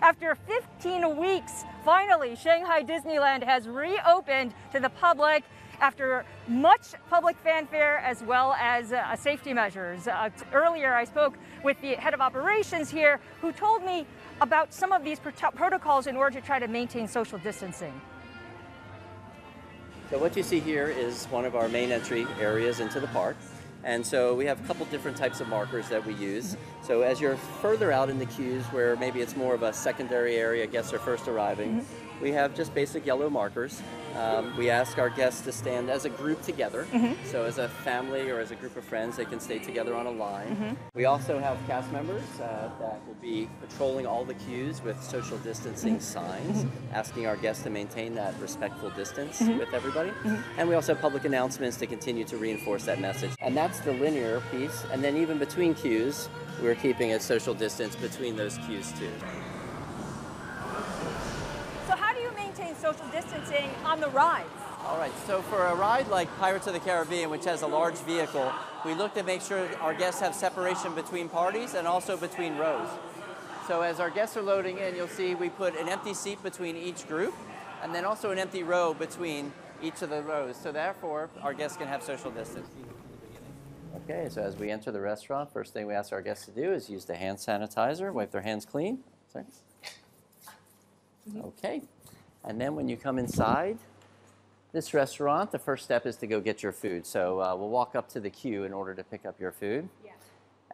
After 15 weeks, finally, Shanghai Disneyland has reopened to the public after much public fanfare as well as safety measures. Earlier, I spoke with the head of operations here who told me about some of these protocols in order to try to maintain social distancing. So what you see here is one of our main entry areas into the park. And so we have a couple different types of markers that we use. So as you're further out in the queues where maybe it's more of a secondary area, guests are first arriving, we have just basic yellow markers. We ask our guests to stand as a group together. So as a family or as a group of friends, they can stay together on a line. We also have cast members that will be patrolling all the queues with social distancing signs, asking our guests to maintain that respectful distance with everybody. And we also have public announcements to continue to reinforce that message. And that's the linear piece. And then even between queues, we're keeping a social distance between those queues too. So how do you maintain social distancing on the rides? All right, so for a ride like Pirates of the Caribbean, which has a large vehicle, we look to make sure our guests have separation between parties and also between rows. So as our guests are loading in, you'll see we put an empty seat between each group and then also an empty row between each of the rows. So therefore, our guests can have social distance. Okay, so as we enter the restaurant, first thing we ask our guests to do is use the hand sanitizer, wipe their hands clean. Sorry. Okay, and then when you come inside this restaurant, the first step is to go get your food. So we'll walk up to the queue in order to pick up your food. Yeah.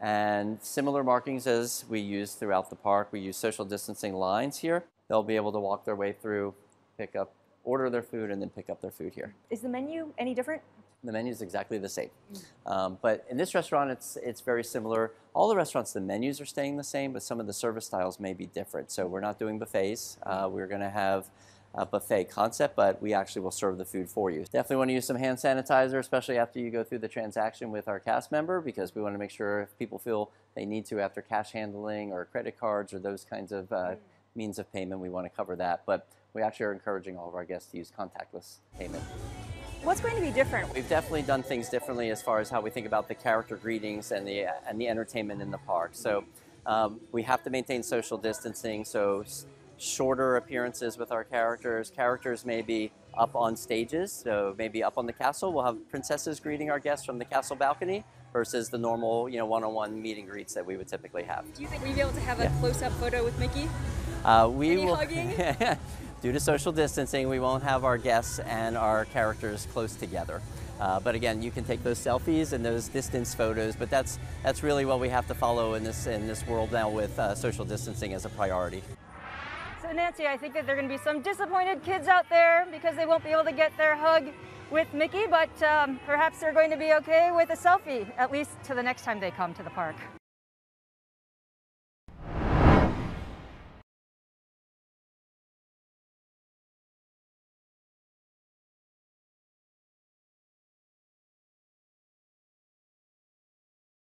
And similar markings as we use throughout the park. We use social distancing lines here. They'll be able to walk their way through, order their food, and then pick up their food here. Is the menu any different? The menu is exactly the same. But in this restaurant, it's very similar. All the restaurants, the menus are staying the same, but some of the service styles may be different. So we're not doing buffets. We're going to have a buffet concept, but we actually will serve the food for you. Definitely want to use some hand sanitizer, especially after you go through the transaction with our cast member, because we want to make sure if people feel they need to after cash handling or credit cards or those kinds of means of payment, we want to cover that. But we actually are encouraging all of our guests to use contactless payment. What's going to be different? We've definitely done things differently as far as how we think about the character greetings and the entertainment in the park. So we have to maintain social distancing, so shorter appearances with our characters. Characters may be up on stages, so maybe up on the castle. We'll have princesses greeting our guests from the castle balcony versus the normal, one-on-one meet and greets that we would typically have. Do you think we'd be able to have a close-up photo with Mickey? We will. Hugging? Due to social distancing, we won't have our guests and our characters close together. But again, you can take those selfies and those distance photos, but that's really what we have to follow in this world now with social distancing as a priority. So Nancy, I think that there are going to be some disappointed kids out there because they won't be able to get their hug with Mickey, but perhaps they're going to be okay with a selfie, at least to the next time they come to the park.